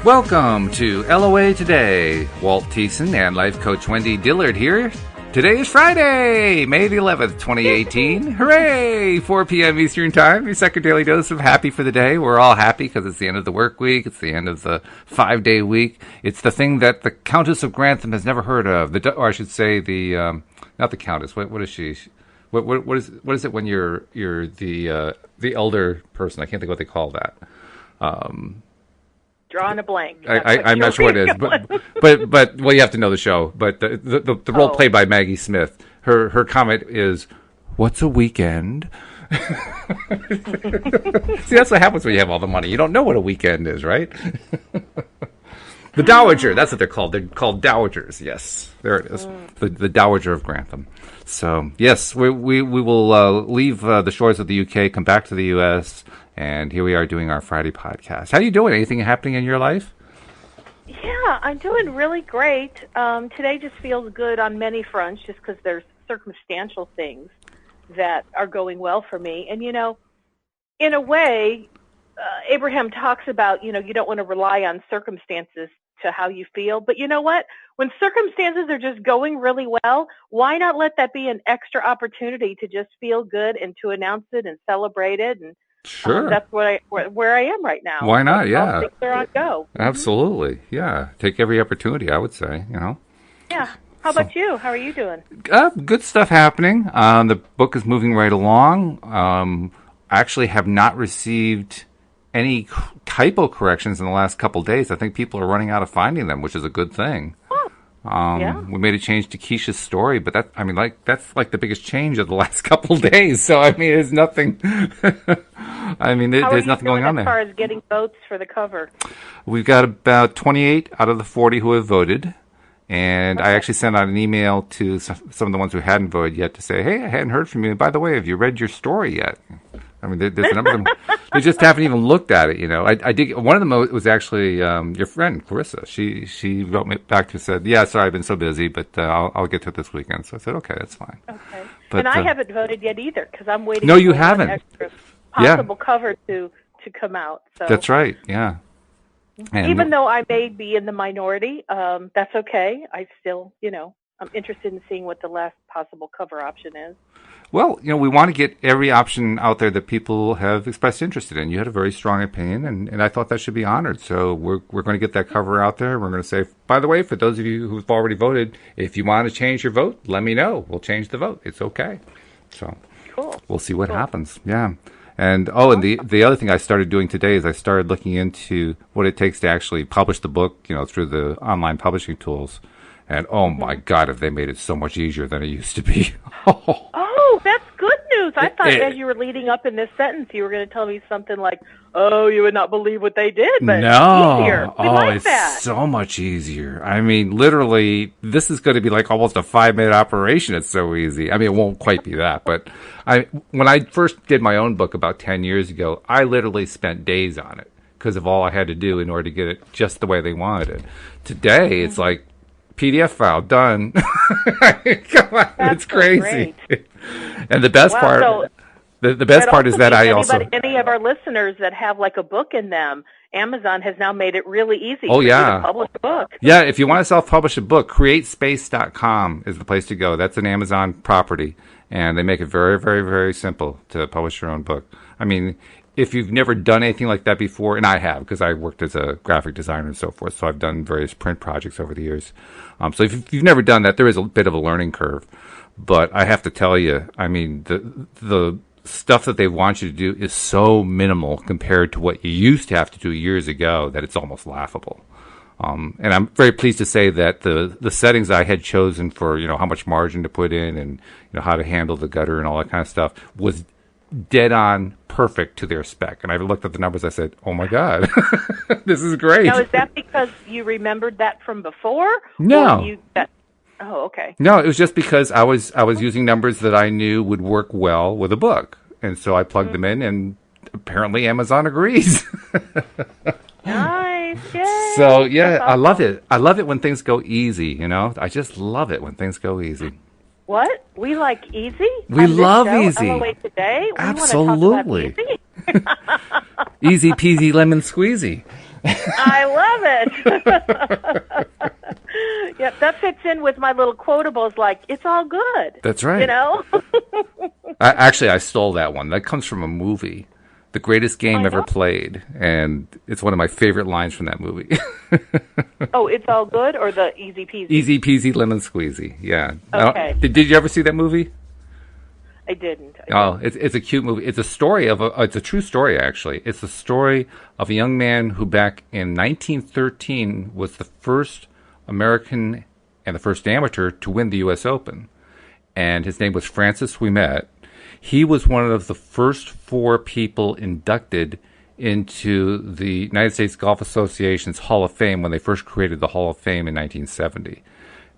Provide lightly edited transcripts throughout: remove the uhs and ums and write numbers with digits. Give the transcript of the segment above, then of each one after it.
Welcome to LOA Today. Walt Thiessen and life coach Wendy Dillard here. Today is Friday, May the 11th, 2018. Hooray! 4 p.m. Eastern Time. Your second daily dose of happy for the day. We're all happy because it's the end of the work week. It's the end of the 5-day week. It's the thing that the Countess of Grantham has never heard of. Or I should say not the Countess. What is she? What is it when you're the elder person? I can't think what they call that. Drawing a blank. I'm not sure what it is, but well, you have to know the show. But the role played by Maggie Smith, her comment is, "What's a weekend?" See, that's what happens when you have all the money. You don't know what a weekend is, right? The Dowager, that's what they're called. They're called Dowagers. Yes, there it is. The Dowager of Grantham. So yes, we will leave the shores of the UK, come back to the US. And here we are doing our Friday podcast. How are you doing? Anything happening in your life? Yeah, I'm doing really great. Today just feels good on many fronts just because there's circumstantial things that are going well for me. And, in a way, Abraham talks about, you don't want to rely on circumstances to how you feel. But you know what? When circumstances are just going really well, why not let that be an extra opportunity to just feel good and to announce it and celebrate it? And sure. That's where I am right now. Why not? Yeah. Things are on go. Absolutely. Yeah. Take every opportunity, I would say, Yeah. How about you? How are you doing? Good stuff happening. The book is moving right along. I actually have not received any typo corrections in the last couple days. I think people are running out of finding them, which is a good thing. Yeah. We made a change to Keisha's story, but that's the biggest change of the last couple days. So, there's nothing, there's nothing going on there. As far as getting votes for the cover? We've got about 28 out of the 40 who have voted. And okay. I actually sent out an email to some of the ones who hadn't voted yet to say, hey, I hadn't heard from you. And by the way, have you read your story yet? There's a number of them. They just haven't even looked at it, I did. One of them was actually your friend, Clarissa. She wrote me back and said, yeah, sorry, I've been so busy, but I'll get to it this weekend. So I said, okay, that's fine. Okay. But, and I haven't voted yet either because I'm waiting no, for you haven't. extra possible cover to come out. So. That's right, yeah. And even though I may be in the minority, that's okay. I still, I'm interested in seeing what the last possible cover option is. Well, we want to get every option out there that people have expressed interest in. You had a very strong opinion, and I thought that should be honored. So we're going to get that cover out there. We're going to say, by the way, for those of you who've already voted, if you want to change your vote, let me know. We'll change the vote. It's okay. So cool. We'll see what happens. Yeah. And and the other thing I started doing today is I started looking into what it takes to actually publish the book, through the online publishing tools. And my God, have they made it so much easier than it used to be. Oh, that's good news. I thought as you were leading up in this sentence, you were going to tell me something like, oh, you would not believe what they did, but no. Easier. It's so much easier. Literally, this is going to be like almost a 5-minute operation. It's so easy. It won't quite be that, but when I first did my own book about 10 years ago, I literally spent days on it because of all I had to do in order to get it just the way they wanted it. Today, it's like, PDF file done. Come on, it's crazy. And the best part, the best part is that any of our listeners that have like a book in them, Amazon has now made it really easy for you to publish a book. Yeah, if you want to self-publish a book, createspace.com is the place to go. That's an Amazon property, and they make it very, very, very simple to publish your own book. If you've never done anything like that before, and I have because I worked as a graphic designer and so forth, so I've done various print projects over the years. So if you've never done that, there is a bit of a learning curve. But I have to tell you, the stuff that they want you to do is so minimal compared to what you used to have to do years ago that it's almost laughable. And I'm very pleased to say that the settings I had chosen for, how much margin to put in and, how to handle the gutter and all that kind of stuff was dead on perfect to their spec. And I looked at the numbers, I said, oh my God, this is great. Now, is that because you remembered that from before? No. Oh, okay. No, it was just because I was using numbers that I knew would work well with a book. And so I plugged them in, and apparently Amazon agrees. Nice. Yay. So, yeah, I love it. I love it when things go easy, I just love it when things go easy. What? We like easy? We love easy. LOA Today? Absolutely. We want to talk about easy. Easy peasy lemon squeezy. I love it. Yep, that fits in with my little quotables like, it's all good. That's right. You know? Actually, I stole that one. That comes from a movie, The Greatest Game I Ever know. Played, and it's one of my favorite lines from that movie. Oh, it's all good or the easy peasy? Easy peasy lemon squeezy. Yeah. Okay. Did you ever see that movie? I didn't. Oh, it's a cute movie. It's a story of it's a true story, actually. It's the story of a young man who back in 1913 was the first American and the first amateur to win the U.S. Open. And his name was Francis Ouimet. He was one of the first 4 people inducted into the United States Golf Association's Hall of Fame when they first created the Hall of Fame in 1970,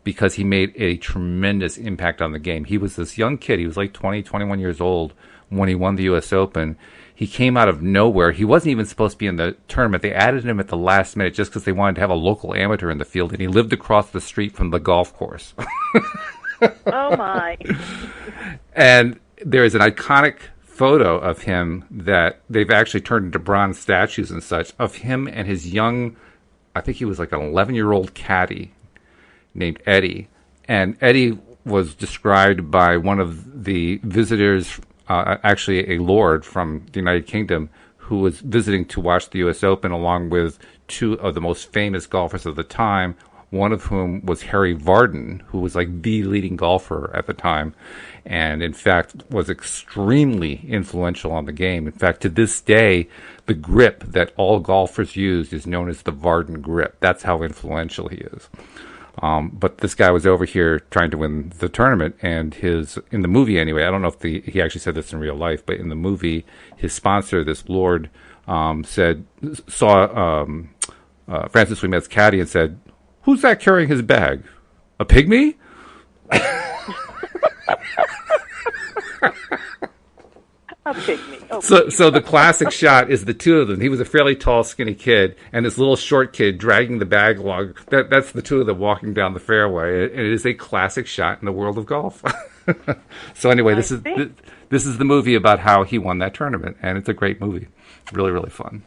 because he made a tremendous impact on the game. He was this young kid. He was like 20, 21 years old when he won the U.S. Open. He came out of nowhere. He wasn't even supposed to be in the tournament. They added him at the last minute just because they wanted to have a local amateur in the field, and he lived across the street from the golf course. Oh, my. And there is an iconic photo of him that they've actually turned into bronze statues and such, of him and his young, I think he was like an 11-year-old caddy named Eddie. And Eddie was described by one of the visitors, actually a lord from the United Kingdom, who was visiting to watch the U.S. Open along with 2 of the most famous golfers of the time, one of whom was Harry Vardon, who was like the leading golfer at the time, and in fact was extremely influential on the game. In fact, to this day, the grip that all golfers use is known as the Vardon grip. That's how influential he is. But this guy was over here trying to win the tournament, and in the movie anyway, I don't know if he actually said this in real life, but in the movie, his sponsor, this lord, saw Francis Ouimet's caddy and said, "Who's that carrying his bag? A pygmy?" A pygmy. Oh, So the classic shot is the 2 of them. He was a fairly tall, skinny kid, and this little short kid dragging the bag along. That's the 2 of them walking down the fairway. And it is a classic shot in the world of golf. So anyway, this is the movie about how he won that tournament, and it's a great movie. Really, really fun.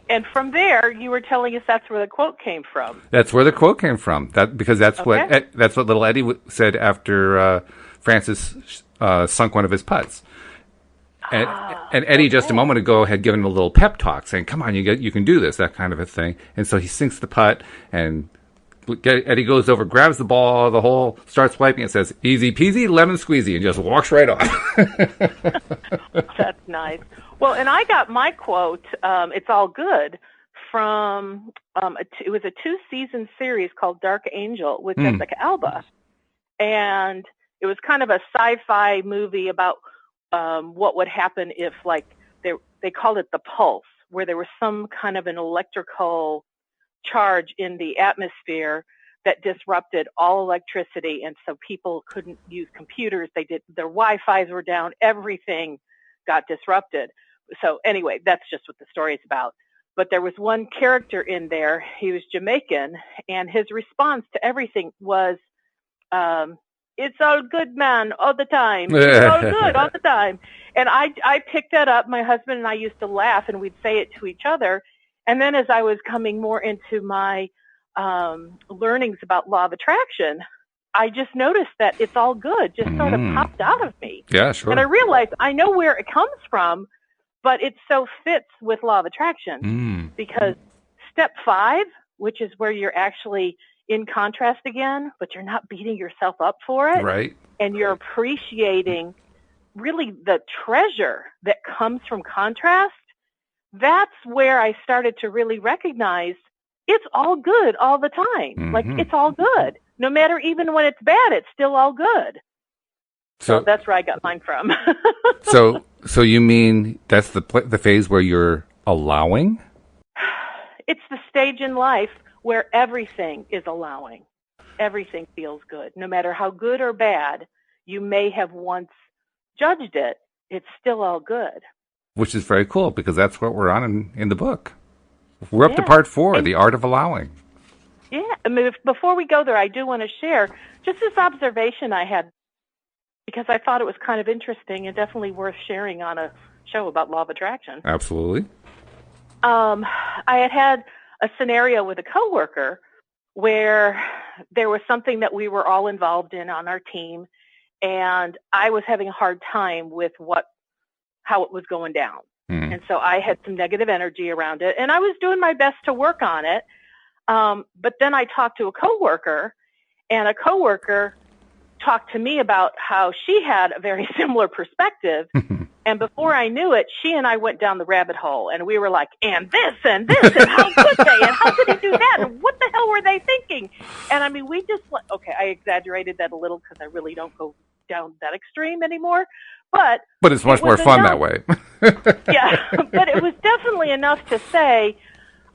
And from there, you were telling us that's where the quote came from. That's where the quote came from. Because that's Okay. what little Eddie said after Francis sunk one of his putts. And Eddie just a moment ago had given him a little pep talk, saying, "Come on, you can do this," that kind of a thing. And so he sinks the putt, and Eddie goes over, grabs the ball out of the hole, starts wiping it, says, "Easy peasy, lemon squeezy," and just walks right off. That's nice. Well, and I got my quote, "It's all good," from, it was a 2-season series called Dark Angel with Jessica Alba. And it was kind of a sci-fi movie about what would happen if, like, they called it the pulse, where there was some kind of an electrical charge in the atmosphere that disrupted all electricity, and so people couldn't use computers. Their Wi-Fi's were down. Everything got disrupted. So anyway, that's just what the story is about. But there was one character in there. He was Jamaican, and his response to everything was, "It's all good, man, all the time. It's all good all the time." And I picked that up. My husband and I used to laugh, and we'd say it to each other. And then as I was coming more into my learnings about law of attraction, I just noticed that "it's all good" just sort of popped out of me. Yeah, sure. And I realized I know where it comes from, but it so fits with law of attraction because step 5, which is where you're actually in contrast again, but you're not beating yourself up for it. Right. And you're appreciating really the treasure that comes from contrast. That's where I started to really recognize it's all good all the time. Like, it's all good. No matter even when it's bad, it's still all good. So that's where I got mine from. So you mean that's the phase where you're allowing? It's the stage in life where everything is allowing. Everything feels good. No matter how good or bad you may have once judged it, it's still all good. Which is very cool, because that's what we're on in the book. We're up to part 4, The Art of Allowing. Yeah. I mean, before we go there, I do want to share just this observation I had, because I thought it was kind of interesting and definitely worth sharing on a show about law of attraction. Absolutely. I had a scenario with a coworker where there was something that we were all involved in on our team, and I was having a hard time with how it was going down. Hmm. And so I had some negative energy around it, and I was doing my best to work on it. But then I talked to a coworker, and a coworker talked to me about how she had a very similar perspective. And before I knew it, she and I went down the rabbit hole, and we were like, and this, and how could they, and how could he do that, and what the hell were they thinking? And I mean, we just, okay, I exaggerated that a little because I really don't go down that extreme anymore. But it's much more fun that way. Yeah, but it was definitely enough to say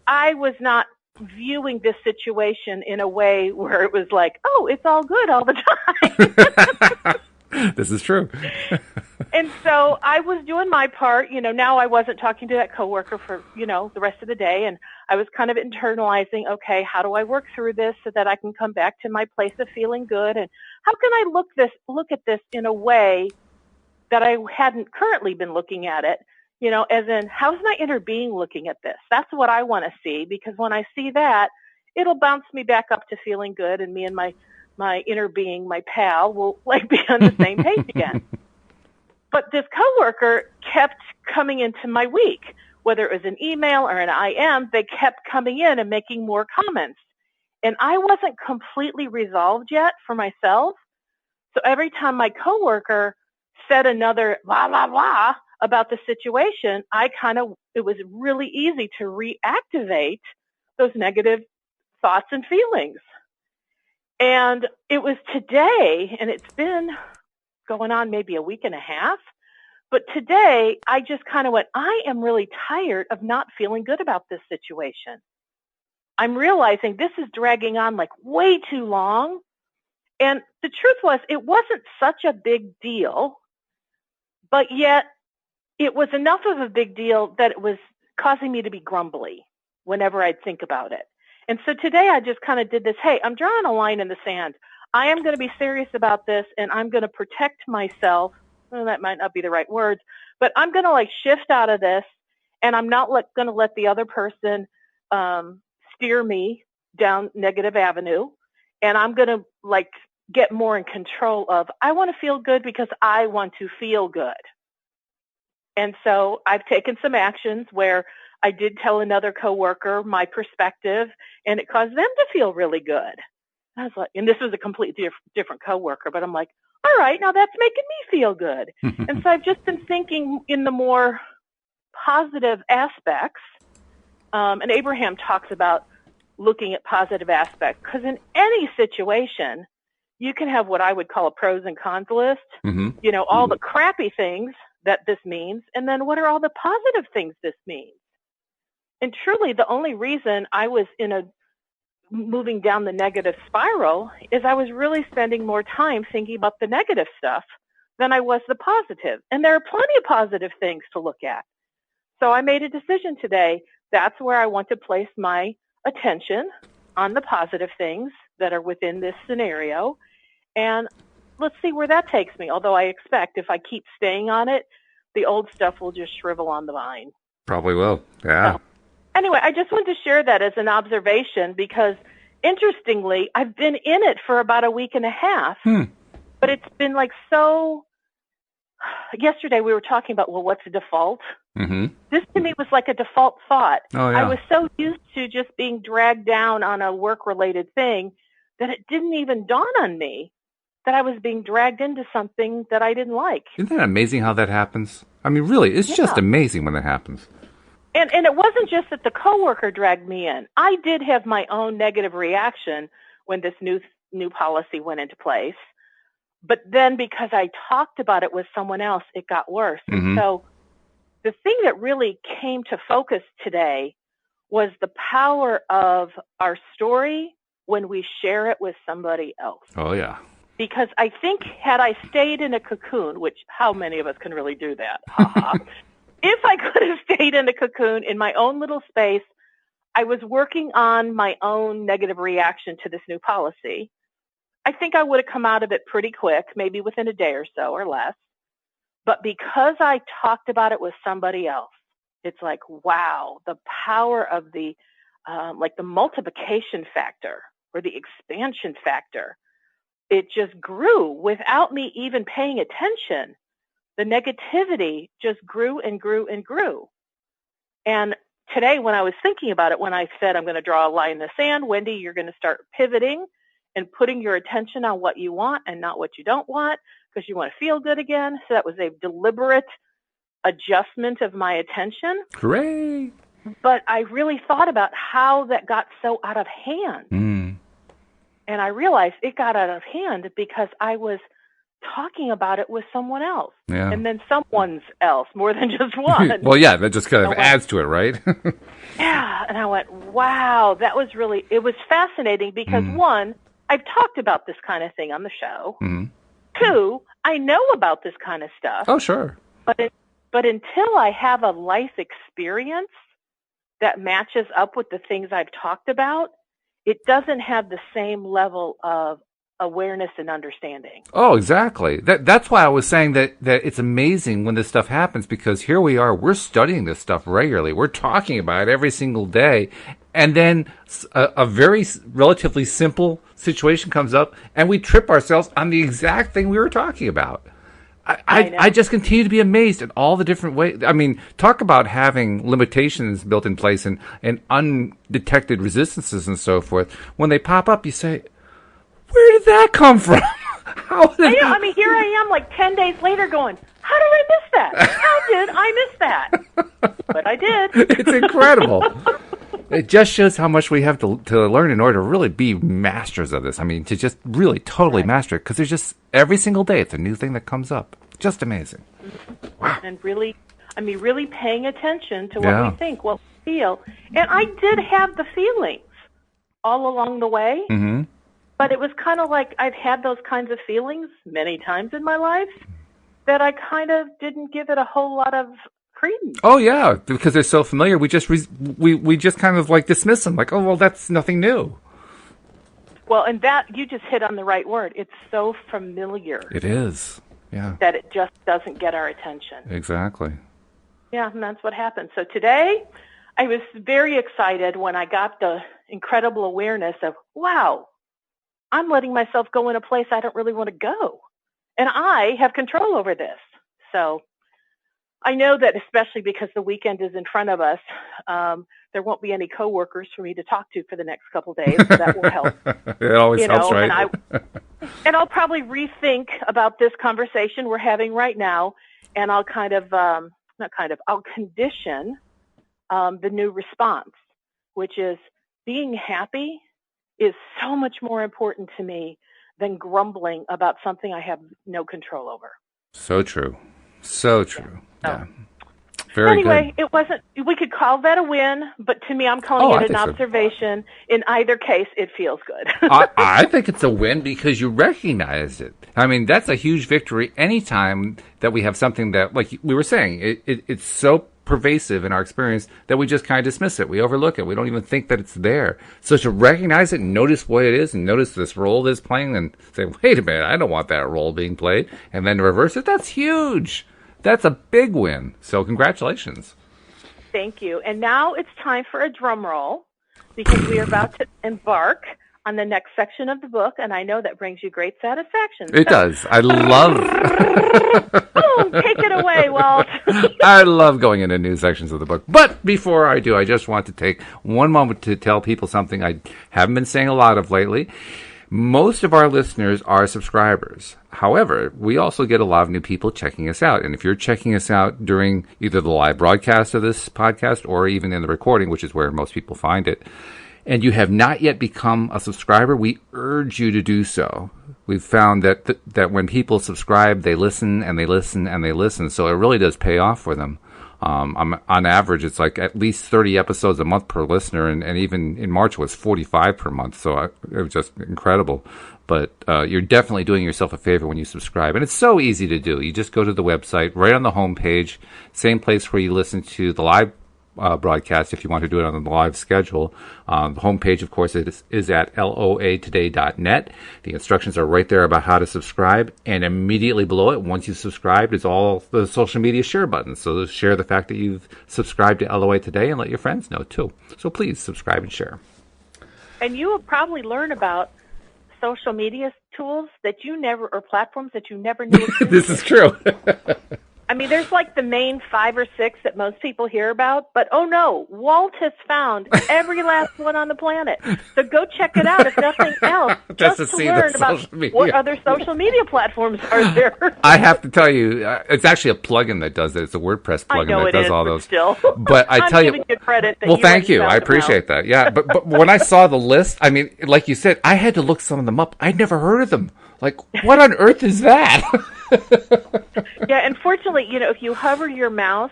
I was not viewing this situation in a way where it was like, oh, it's all good all the time. This is true. And so I was doing my part. Now I wasn't talking to that coworker for, the rest of the day. And I was kind of internalizing, okay, how do I work through this so that I can come back to my place of feeling good? And how can I look at this in a way that I hadn't currently been looking at it? As in, how's my inner being looking at this? That's what I want to see, because when I see that, it'll bounce me back up to feeling good, and me and my inner being, my pal, will be on the same page again. But this coworker kept coming into my week, whether it was an email or an IM, they kept coming in and making more comments. And I wasn't completely resolved yet for myself. So every time my coworker said another blah, blah, blah about the situation, it was really easy to reactivate those negative thoughts and feelings. And it was today, and it's been going on maybe a week and a half, but today I just kind of went, I am really tired of not feeling good about this situation. I'm realizing this is dragging on way too long. And the truth was, it wasn't such a big deal, but yet it was enough of a big deal that it was causing me to be grumbly whenever I'd think about it. And so today I just kind of did this, hey, I'm drawing a line in the sand. I am going to be serious about this, and I'm going to protect myself. Well, that might not be the right words, but I'm going to shift out of this, and I'm not going to let the other person steer me down negative avenue. And I'm going to get more in control of, I want to feel good because I want to feel good. And so I've taken some actions where I did tell another coworker my perspective, and it caused them to feel really good. I was like, and this was a completely different coworker, but I'm like, all right, now that's making me feel good. And so I've just been thinking in the more positive aspects. And Abraham talks about looking at positive aspects, because in any situation, you can have what I would call a pros and cons list, all the crappy things that this means, and then what are all the positive things this means? And truly, the only reason I was moving down the negative spiral is I was really spending more time thinking about the negative stuff than I was the positive. And there are plenty of positive things to look at. So I made a decision today. That's where I want to place my attention, on the positive things that are within this scenario. And let's see where that takes me. Although I expect if I keep staying on it, the old stuff will just shrivel on the vine. Probably will. Yeah. So, anyway, I just wanted to share that as an observation, because interestingly, I've been in it for about a week and a half, but it's been so, yesterday we were talking about, well, what's the default? Mm-hmm. This to me was like a default thought. Oh, yeah. I was so used to just being dragged down on a work-related thing that it didn't even dawn on me that I was being dragged into something that I didn't like. Isn't that amazing how that happens? I mean, really, it's just amazing when that happens. And it wasn't just that the coworker dragged me in. I did have my own negative reaction when this new policy went into place. But then because I talked about it with someone else, it got worse. Mm-hmm. And so the thing that really came to focus today was the power of our story when we share it with somebody else. Oh, yeah. Because I think had I stayed in a cocoon, which how many of us can really do that? If I could have stayed in a cocoon in my own little space, I was working on my own negative reaction to this new policy. I think I would have come out of it pretty quick, maybe within a day or so or less. But because I talked about it with somebody else, It's like, wow, the power of the multiplication factor or the expansion factor. It just grew without me even paying attention. The negativity just grew and grew and grew. And today, when I was thinking about it, when I said I'm going to draw a line in the sand, Wendy, you're going to start pivoting and putting your attention on what you want and not what you don't want, because you want to feel good again. So that was a deliberate adjustment of my attention. Hooray! But I really thought about how that got so out of hand. And I realized it got out of hand because I was talking about it with someone else. Yeah. And then someone's else, more than just one. Well, yeah, that just kind of adds to it, right? Yeah. And I went, wow, it was fascinating because one, I've talked about this kind of thing on the show. Two, I know about this kind of stuff. Oh, sure. But until I have a life experience that matches up with the things I've talked about, it doesn't have the same level of awareness and understanding. Oh, exactly. That's why I was saying that it's amazing when this stuff happens, because here we are, we're studying this stuff regularly. We're talking about it every single day. And then a very relatively simple situation comes up and we trip ourselves on the exact thing we were talking about. I just continue to be amazed at all the different ways. I mean, talk about having limitations built in place and undetected resistances and so forth. When they pop up, you say, where did that come from? I mean, here I am like 10 days later going, how did I miss that? How did I miss that? But I did. It's incredible. It just shows how much we have to learn in order to really be masters of this. I mean, to just really totally master it, because there's just every single day it's a new thing that comes up. Just amazing. Wow. And really paying attention to what we think, what we feel. And I did have the feelings all along the way, but it was kind of like I've had those kinds of feelings many times in my life that I kind of didn't give it a whole lot of credence. Oh yeah, because they're so familiar. We just we just kind of like dismiss them, like, oh well, that's nothing new. Well, and that you just hit on the right word. It's so familiar. It is, yeah. That it just doesn't get our attention. Exactly. Yeah, and that's what happened. So today, I was very excited when I got the incredible awareness of, wow, I'm letting myself go in a place I don't really want to go, and I have control over this. So I know that, especially because the weekend is in front of us, there won't be any coworkers for me to talk to for the next couple of days, so that will help. It always helps, right? And I'll probably rethink about this conversation we're having right now, and I'll I'll condition the new response, which is being happy is so much more important to me than grumbling about something I have no control over. So true. So true. Yeah. Very good. It wasn't, we could call that a win, but to me, I'm calling it an observation. So. In either case, it feels good. I think it's a win because you recognize it. I mean, that's a huge victory anytime that we have something that, like we were saying, it's so pervasive in our experience that we just kind of dismiss it. We overlook it. We don't even think that it's there. So to recognize it and notice what it is and notice this role that it's playing and say, wait a minute, I don't want that role being played, and then reverse it, that's huge. That's a big win. So congratulations. Thank you. And now it's time for a drum roll because we are about to embark on the next section of the book, and I know that brings you great satisfaction. It does. I love take it away, Walt. I love going into new sections of the book. But before I do, I just want to take one moment to tell people something I haven't been saying a lot of lately. Most of our listeners are subscribers. However, we also get a lot of new people checking us out. And if you're checking us out during either the live broadcast of this podcast or even in the recording, which is where most people find it, and you have not yet become a subscriber, we urge you to do so. We've found that when people subscribe, they listen and they listen and they listen. So it really does pay off for them. On average, it's like at least 30 episodes a month per listener, and even in March it was 45 per month. So it was just incredible. But you're definitely doing yourself a favor when you subscribe. And it's so easy to do. You just go to the website, right on the home page, same place where you listen to the live broadcast if you want to do it on the live schedule. The homepage, of course, is at loatoday.net. The instructions are right there about how to subscribe, and immediately below it, once you've subscribed, is all the social media share buttons. So share the fact that you've subscribed to LOA Today and let your friends know, too. So please subscribe and share. And you will probably learn about social media tools that you never, or platforms that you never knew existed. This is true. I mean, there's like the main 5 or 6 that most people hear about, but oh no, Walt has found every last one on the planet. So go check it out, if nothing else, just to see learn about what other social media platforms are there. I have to tell you, it's actually a plugin that does it. It's a WordPress plugin that does all those. Still. But I tell you, credit that well, thank you. I appreciate that. Yeah, but when I saw the list, I mean, like you said, I had to look some of them up. I'd never heard of them. Like, what on earth is that? Yeah, unfortunately, if you hover your mouse,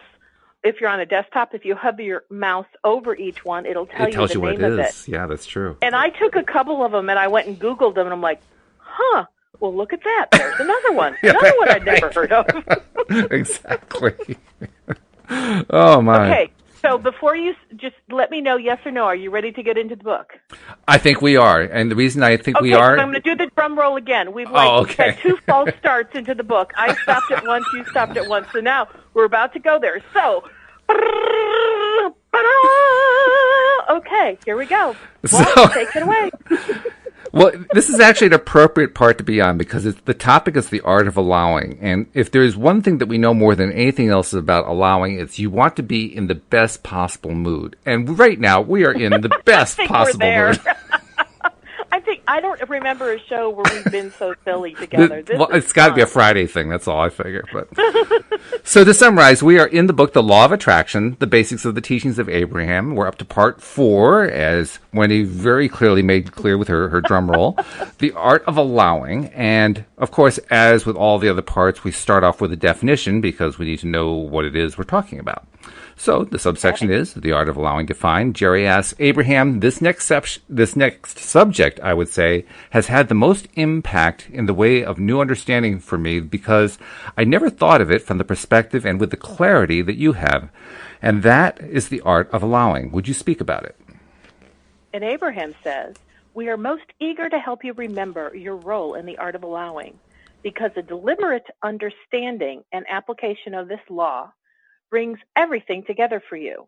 if you're on a desktop, if you hover your mouse over each one, it'll tell you the name of it. Yeah, that's true. And I took a couple of them, and I went and Googled them, and I'm like, well, look at that. There's another one. Another one I'd never heard of. Exactly. Oh, my. Okay. So before you just let me know yes or no, are you ready to get into the book? I think we are. And the reason I think we are... So I'm going to do the drum roll again. We've had 2 false starts into the book. I stopped at once, you stopped at once. So now we're about to go there. So, okay, here we go. Well, take it away. Well, this is actually an appropriate part to be on because the topic is the art of allowing. And if there's one thing that we know more than anything else about allowing, it's you want to be in the best possible mood. And right now, we are in the best possible mood. I don't remember a show where we've been so silly together. It's got to be a Friday thing. That's all I figure. But so to summarize, we are in the book, The Law of Attraction, The Basics of the Teachings of Abraham. We're up to part 4, as Wendy very clearly made clear with her drum roll, The Art of Allowing. And, of course, as with all the other parts, we start off with a definition because we need to know what it is we're talking about. So the subsection is The Art of Allowing defined. Jerry asks, Abraham, this next subject, I would say, has had the most impact in the way of new understanding for me because I never thought of it from the perspective and with the clarity that you have. And that is the art of allowing. Would you speak about it? And Abraham says, we are most eager to help you remember your role in the art of allowing because a deliberate understanding and application of this law brings everything together for you.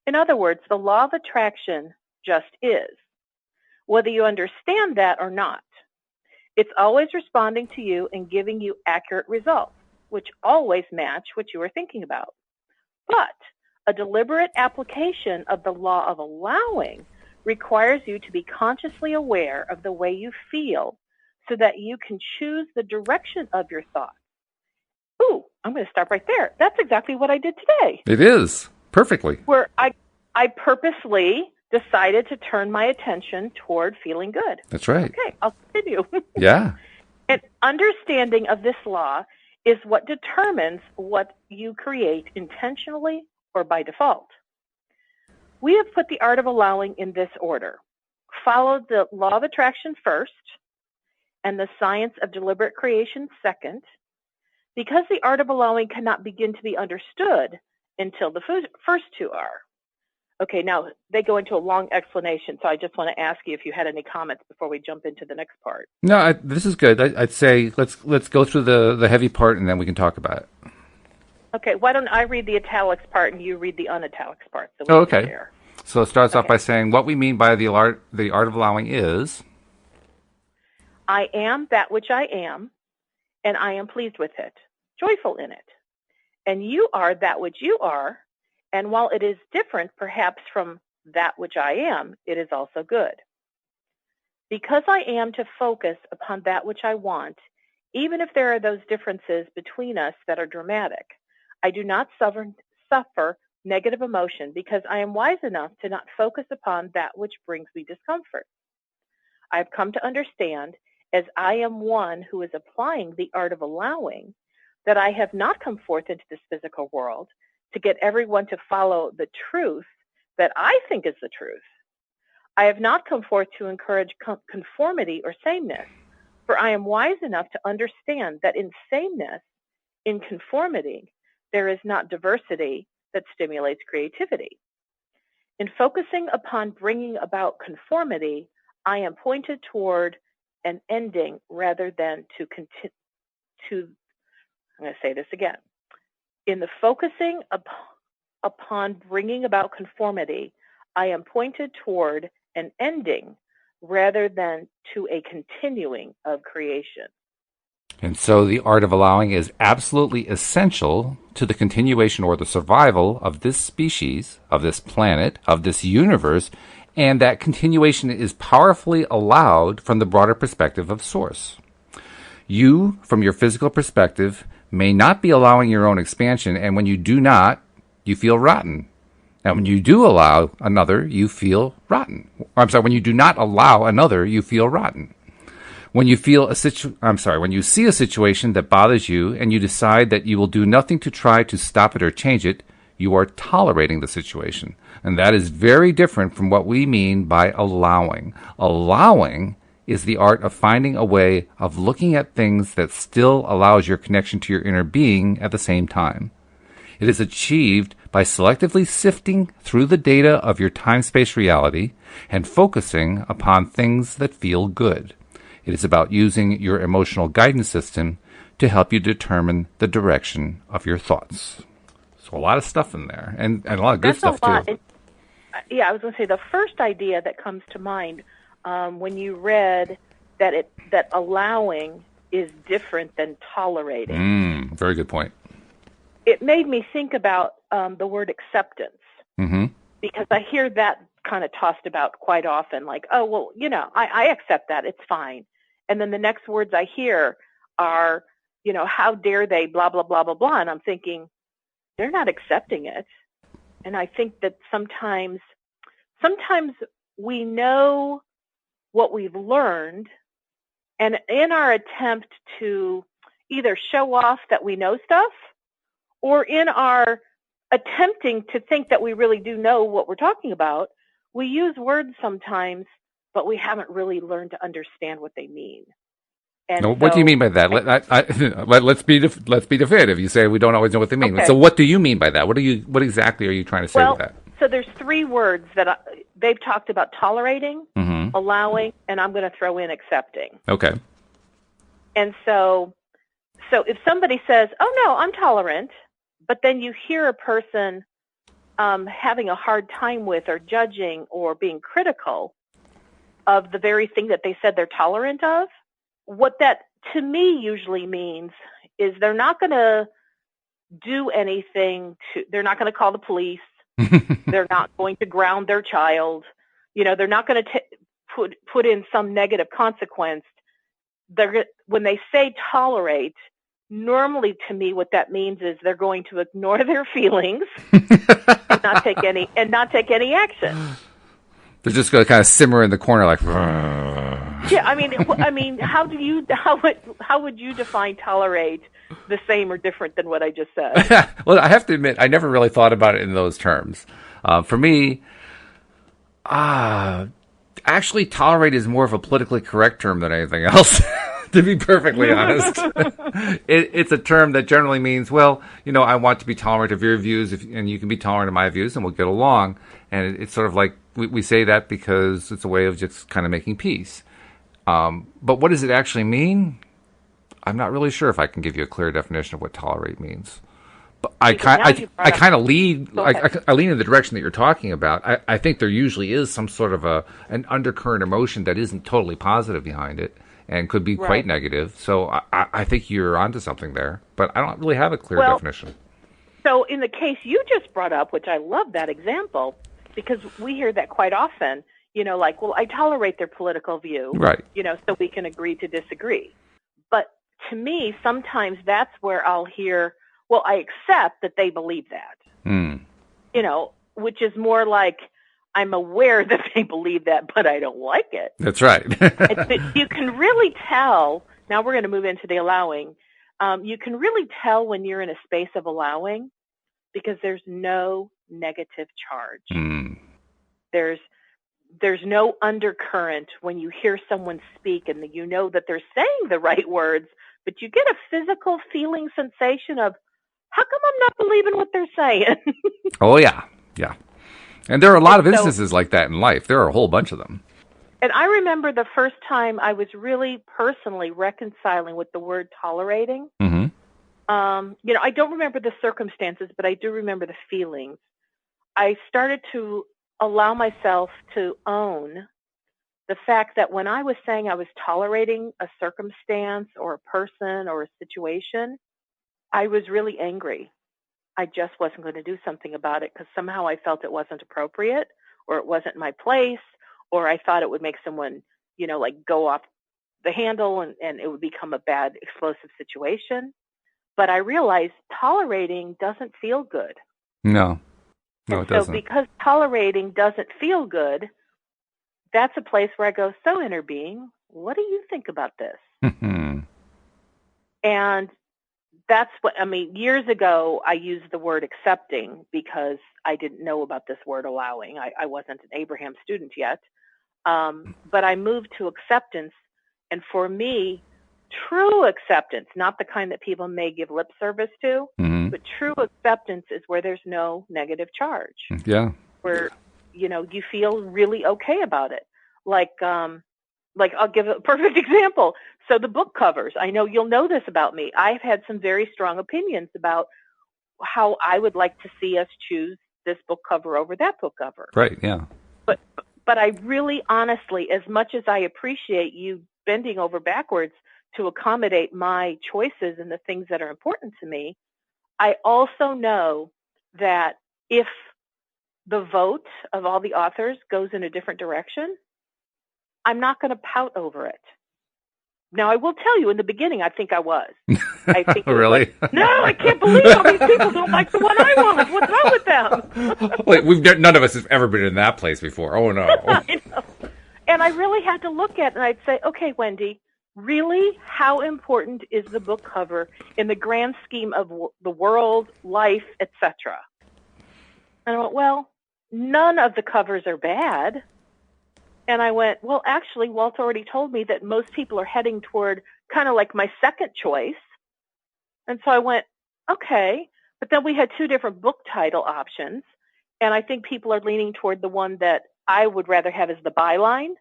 In other words, the law of attraction just is, whether you understand that or not. It's always responding to you and giving you accurate results, which always match what you are thinking about. But a deliberate application of the law of allowing requires you to be consciously aware of the way you feel so that you can choose the direction of your thoughts. Ooh, I'm going to stop right there. That's exactly what I did today. It is. Perfectly. Where I purposely decided to turn my attention toward feeling good. That's right. Okay, I'll continue. Yeah. An understanding of this law is what determines what you create intentionally or by default. We have put the art of allowing in this order. Follow the law of attraction first, and the science of deliberate creation second, because the art of allowing cannot begin to be understood until the first 2 are. Okay, now they go into a long explanation, so I just want to ask you if you had any comments before we jump into the next part. No, this is good. I'd say let's go through the heavy part, and then we can talk about it. Okay, why don't I read the italics part and you read the unitalics part? So okay. Share. So it starts off by saying what we mean by the art of allowing is... I am that which I am, and I am pleased with it, joyful in it. And you are that which you are, and while it is different perhaps from that which I am, it is also good. Because I am to focus upon that which I want, even if there are those differences between us that are dramatic, I do not suffer negative emotion because I am wise enough to not focus upon that which brings me discomfort. I have come to understand, as I am one who is applying the art of allowing, that I have not come forth into this physical world to get everyone to follow the truth that I think is the truth. I have not come forth to encourage conformity or sameness, for I am wise enough to understand that in sameness, in conformity, there is not diversity that stimulates creativity. In focusing upon bringing about conformity, I am pointed toward an ending rather than to I'm going to say this again. In the focusing upon bringing about conformity, I am pointed toward an ending rather than to a continuing of creation. And so the art of allowing is absolutely essential to the continuation or the survival of this species, of this planet, of this universe, and that continuation is powerfully allowed from the broader perspective of Source. You, from your physical perspective, may not be allowing your own expansion, and when you do not, you feel rotten. Now, when you do allow another, you feel rotten. When you do not allow another, you feel rotten. When you when you see a situation that bothers you and you decide that you will do nothing to try to stop it or change it, you are tolerating the situation. And that is very different from what we mean by allowing. Allowing is the art of finding a way of looking at things that still allows your connection to your inner being at the same time. It is achieved by selectively sifting through the data of your time-space reality and focusing upon things that feel good. It is about using your emotional guidance system to help you determine the direction of your thoughts. So a lot of stuff in there, and a lot of good stuff, too. I was going to say the first idea that comes to mind when you read that allowing is different than tolerating. Very good point. It made me think about the word acceptance, because I hear that kind of tossed about quite often, like, oh, well, I accept that, it's fine. And then the next words I hear are, how dare they, blah, blah, blah, blah, blah. And I'm thinking, they're not accepting it. And I think that sometimes we know what we've learned, and in our attempt to either show off that we know stuff, or in our attempting to think that we really do know what we're talking about, we use words sometimes, but we haven't really learned to understand what they mean. And what do you mean by that? Let's be definitive. You say we don't always know what they mean. Okay. So what do you mean by that? What exactly are you trying to say with that? So there's three words that they've talked about: tolerating, allowing, and I'm going to throw in accepting. Okay. And so if somebody says, oh, no, I'm tolerant, but then you hear a person having a hard time with or judging or being critical of the very thing that they said they're tolerant of, what that to me usually means is they're not going to do anything they're not going to call the police. They're not going to ground their child. They're not going to put in some negative consequence. When they say tolerate, normally to me what that means is they're going to ignore their feelings and not take any action. They're just going to kind of simmer in the corner like. Yeah, I mean, how would you define tolerate the same or different than what I just said? Well, I have to admit, I never really thought about it in those terms. For me, actually, tolerate is more of a politically correct term than anything else. To be perfectly honest, it's a term that generally means, well, I want to be tolerant of your views, and you can be tolerant of my views, and we'll get along. And it's sort of like we say that because it's a way of just kind of making peace. But what does it actually mean? I'm not really sure if I can give you a clear definition of what tolerate means. But I kind of lean in the direction that you're talking about. I think there usually is some sort of an undercurrent emotion that isn't totally positive behind it, and could be quite negative. So I think you're onto something there, but I don't really have a clear definition. So in the case you just brought up, which I love that example, because we hear that quite often, like, well, I tolerate their political view, right? So we can agree to disagree. But to me, sometimes that's where I'll hear, well, I accept that they believe that, which is more like, I'm aware that they believe that, but I don't like it. That's right. You can really tell, now we're going to move into the allowing, you can really tell when you're in a space of allowing because there's no negative charge. There's no undercurrent when you hear someone speak and you know that they're saying the right words, but you get a physical feeling sensation of, how come I'm not believing what they're saying? Oh, yeah. Yeah. And there are a lot of So, instances like that in life. There are a whole bunch of them. and I remember the first time I was really personally reconciling with the word tolerating. Mm-hmm. I don't remember the circumstances, but I do remember the feelings. I started to allow myself to own the fact that when I was saying I was tolerating a circumstance or a person or a situation, I was really angry. I just wasn't going to do something about it because somehow I felt it wasn't appropriate or it wasn't my place or I thought it would make someone, like go off the handle and it would become a bad explosive situation. But I realized tolerating doesn't feel good. No, And it so doesn't. because tolerating doesn't feel good, that's a place where I go, so inner being, what do you think about this? Mm-hmm. And that's years ago, I used the word accepting because I didn't know about this word allowing. I wasn't an Abraham student yet. But I moved to acceptance. And for me, true acceptance, not the kind that people may give lip service to, Mm-hmm. but true acceptance is where there's no negative charge, Yeah. where, you feel really okay about it. Like I'll give a perfect example. So the book covers, I know you'll know this about me. I've had some very strong opinions about how I would like to see us choose this book cover over that book cover. Right. Yeah. But I really honestly, as much as I appreciate you bending over backwards to accommodate my choices and the things that are important to me, I also know that if the vote of all the authors goes in a different direction, I'm not going to pout over it. Now, I will tell you, in the beginning, I think I was. I think Really? no, I can't believe all these people don't like the one I want. What's wrong with them? Like none of us have ever been in that place before. Oh no. I know. And I really had to look at it, and I'd say, okay, Wendy, really, how important is the book cover in the grand scheme of the world, life, etc.? And I went, well, none of the covers are bad. And I went, well, actually, Walt already told me that most people are heading toward kind of like my second choice. And so I went, okay. But then we had two different book title options. And I think people are leaning toward the one that I would rather have as the byline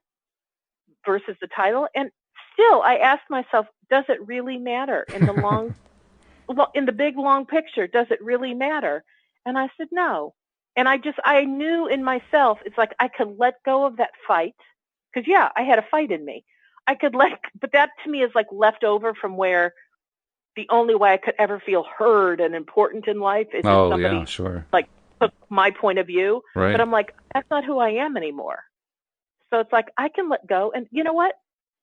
versus the title. And still, I asked myself, does it really matter in the in the big, long picture? Does it really matter? And I said, no. And I knew in myself, it's like I could let go of that fight. Because, yeah, I had a fight in me. But that to me is like left over from where the only way I could ever feel heard and important in life is if somebody yeah, sure. like took my point of view. Right. But I'm like, that's not who I am anymore. So it's like, I can let go. And you know what?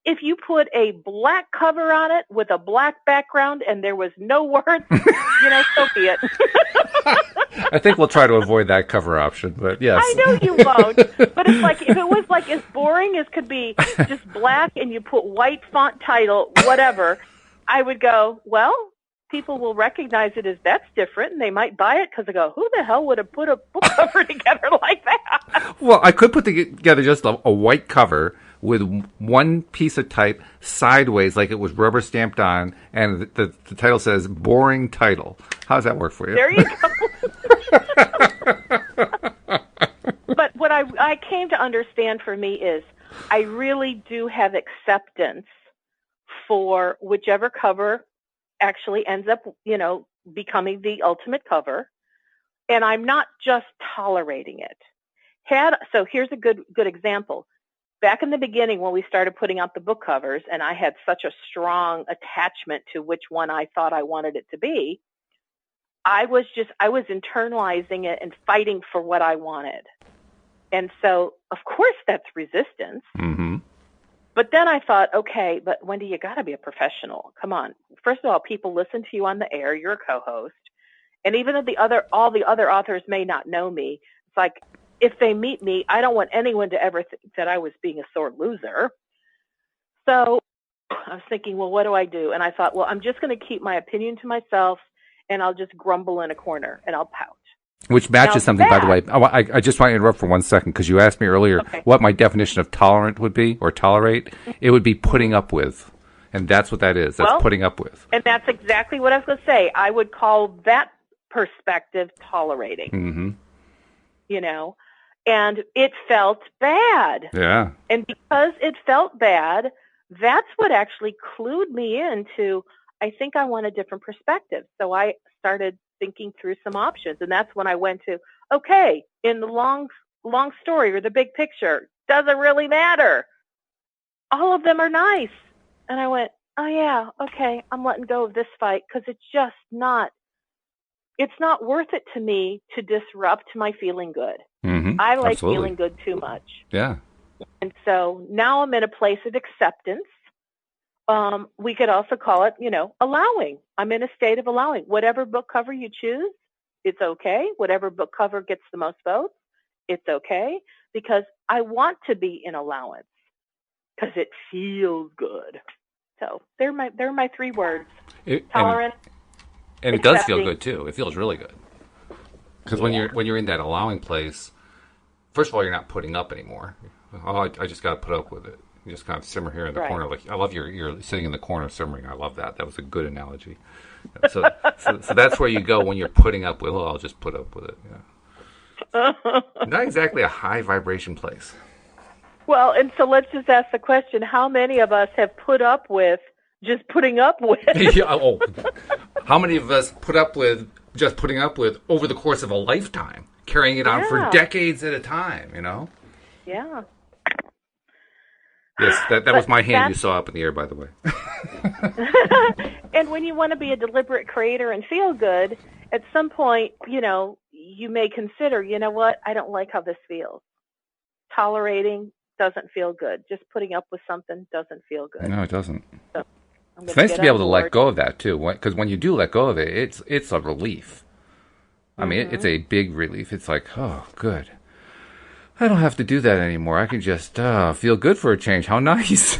If you put a black cover on it with a black background and there was no words, so be it. I think we'll try to avoid that cover option, but yes. I know you won't. But it's like, if it was like as boring as could be, just black and you put white font title, whatever, I would go, well, people will recognize it as that's different and they might buy it because they go, who the hell would have put a book cover together like that? Well, I could put together just a white cover with one piece of type sideways like it was rubber stamped on, and the title says boring title. How does that work for you? There you go. But what I came to understand for me is I really do have acceptance for whichever cover actually ends up, becoming the ultimate cover. And I'm not just tolerating it. So here's a good example. Back in the beginning when we started putting out the book covers and I had such a strong attachment to which one I thought I wanted it to be, I was internalizing it and fighting for what I wanted. And so, of course, that's resistance. Mm-hmm. But then I thought, okay, but Wendy, you got to be a professional. Come on. First of all, people listen to you on the air. You're a co-host. And even if all the other authors may not know me, it's like, if they meet me, I don't want anyone to ever think that I was being a sore loser. So I was thinking, well, what do I do? And I thought, well, I'm just going to keep my opinion to myself, and I'll just grumble in a corner, and I'll pout. Which matches something, by the way. I just want to interrupt for 1 second, because you asked me earlier what my definition of tolerant would be, or tolerate. It would be putting up with. And that's what that is. That's putting up with. And that's exactly what I was going to say. I would call that perspective tolerating. Mm-hmm. And it felt bad. Yeah. And because it felt bad, that's what actually clued me into, I think I want a different perspective. So I started thinking through some options. And that's when I went to, okay, in the long story or the big picture, doesn't really matter. All of them are nice. And I went, oh yeah, okay, I'm letting go of this fight because it's not worth it to me to disrupt my feeling good. Mm-hmm. I like Absolutely. feeling good too much. Yeah. And so now I'm in a place of acceptance. We could also call it, allowing. I'm in a state of allowing. Whatever book cover you choose, it's okay. Whatever book cover gets the most votes, it's okay. Because I want to be in allowance because it feels good. So they're my 3 words. Tolerant. And it does feel good too. It feels really good. Because when you're in that allowing place, first of all, you're not putting up anymore. Oh, I just got to put up with it. You just kind of simmer here in the corner. Like I love you're sitting in the corner simmering. I love that. That was a good analogy. So that's where you go when you're putting up with. Oh, I'll just put up with it. Yeah. Not exactly a high vibration place. Well, and so let's just ask the question: how many of us have put up with just putting up with? How many of us put up with just putting up with over the course of a lifetime, carrying it on for decades at a time? Yeah. Yes, that was my hand you saw up in the air, by the way. And when you want to be a deliberate creator and feel good, at some point, you may consider, you know what, I don't like how this feels. Tolerating doesn't feel good. Just putting up with something doesn't feel good. No, it doesn't. So it's nice to be able to let go of that, too, because when you do let go of it, it's a relief. I mean, it's a big relief. It's like, oh, good. I don't have to do that anymore. I can just feel good for a change. How nice.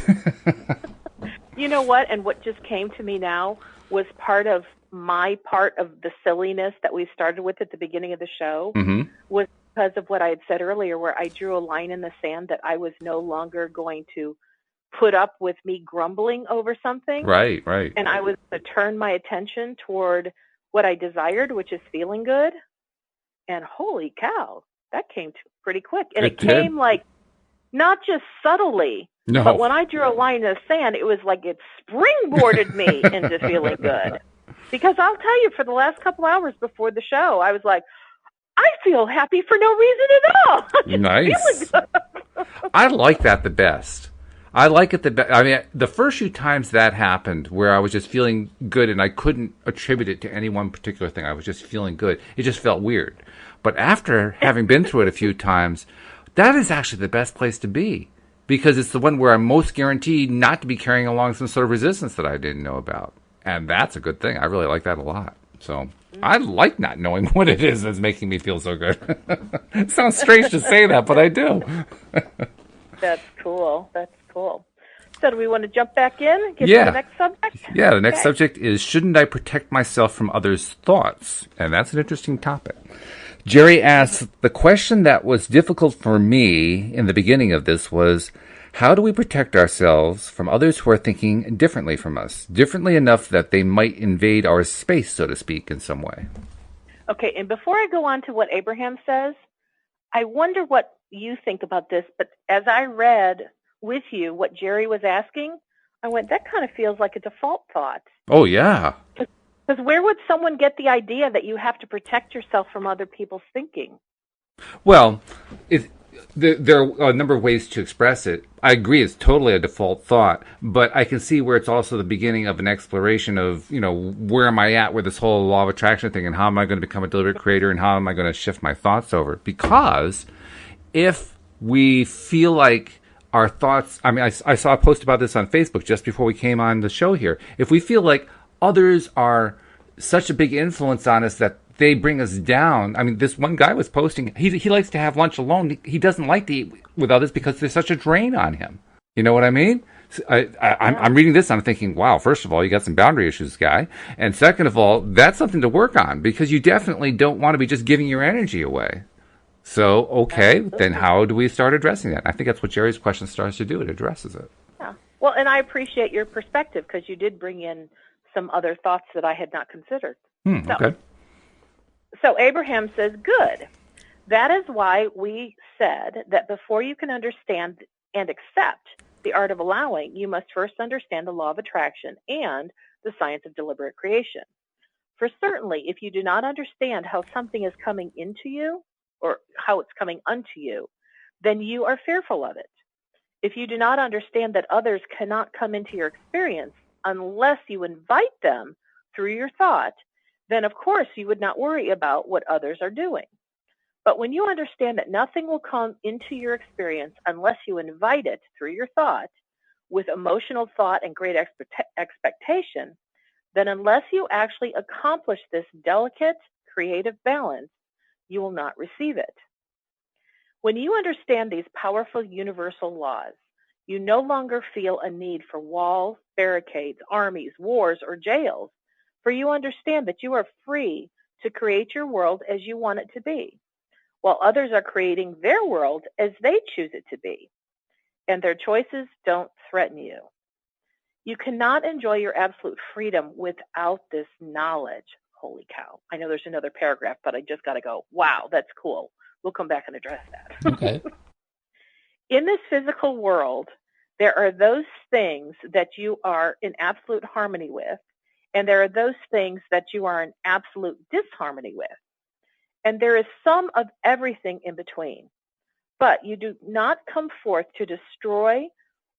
You know what? And what just came to me now was part of the silliness that we started with at the beginning of the show was because of what I had said earlier, where I drew a line in the sand that I was no longer going to put up with me grumbling over something. Right. And I was going to turn my attention toward what I desired, which is feeling good. And holy cow, that came pretty quick. And it came like not just subtly, but when I drew a line in the sand, it was like it springboarded me into feeling good. Because I'll tell you, for the last couple hours before the show, I was like, I feel happy for no reason at all. Nice. I like that the best. I like it the best. I mean, the first few times that happened, where I was just feeling good and I couldn't attribute it to any one particular thing, I was just feeling good. It just felt weird. But after having been through it a few times, that is actually the best place to be, because it's the one where I'm most guaranteed not to be carrying along some sort of resistance that I didn't know about. And that's a good thing. I really like that a lot. So I like not knowing what it is that's making me feel so good. It sounds strange to say that, but I do. That's cool. So do we want to jump back in and get to the next subject? Yeah, the next subject is, shouldn't I protect myself from others' thoughts? And that's an interesting topic. Jerry asks, the question that was difficult for me in the beginning of this was, how do we protect ourselves from others who are thinking differently from us, differently enough that they might invade our space, so to speak, in some way? Okay, and before I go on to what Abraham says, I wonder what you think about this, but as I read with you what Jerry was asking, I went, that kind of feels like a default thought. Oh, yeah. Because where would someone get the idea that you have to protect yourself from other people's thinking? Well, there are a number of ways to express it. I agree, it's totally a default thought, but I can see where it's also the beginning of an exploration of, where am I at with this whole law of attraction thing, and how am I going to become a deliberate creator, and how am I going to shift my thoughts over? Because if we feel like our thoughts, I mean, I saw a post about this on Facebook just before we came on the show here. If we feel like others are such a big influence on us that they bring us down. I mean, this one guy was posting, he likes to have lunch alone. He doesn't like to eat with others because there's such a drain on him. You know what I mean? So I'm reading this, I'm thinking, wow, first of all, you got some boundary issues, guy. And second of all, that's something to work on, because you definitely don't want to be just giving your energy away. So, okay, then how do we start addressing that? I think that's what Jerry's question starts to do. It addresses it. Yeah. Well, and I appreciate your perspective, because you did bring in some other thoughts that I had not considered. Okay. So Abraham says, good. That is why we said that before you can understand and accept the art of allowing, you must first understand the law of attraction and the science of deliberate creation. For certainly, if you do not understand how something is coming into you or how it's coming unto you, then you are fearful of it. If you do not understand that others cannot come into your experience unless you invite them through your thought, then of course you would not worry about what others are doing. But when you understand that nothing will come into your experience unless you invite it through your thought, with emotional thought and great expectation, then unless you actually accomplish this delicate, creative balance, you will not receive it. When you understand these powerful universal laws, you no longer feel a need for walls, barricades, armies, wars, or jails, for you understand that you are free to create your world as you want it to be, while others are creating their world as they choose it to be, and their choices don't threaten you. You cannot enjoy your absolute freedom without this knowledge. Holy cow. I know there's another paragraph, but I just got to go, wow, that's cool. We'll come back and address that. Okay. In this physical world, there are those things that you are in absolute harmony with, and there are those things that you are in absolute disharmony with. And there is some of everything in between. But you do not come forth to destroy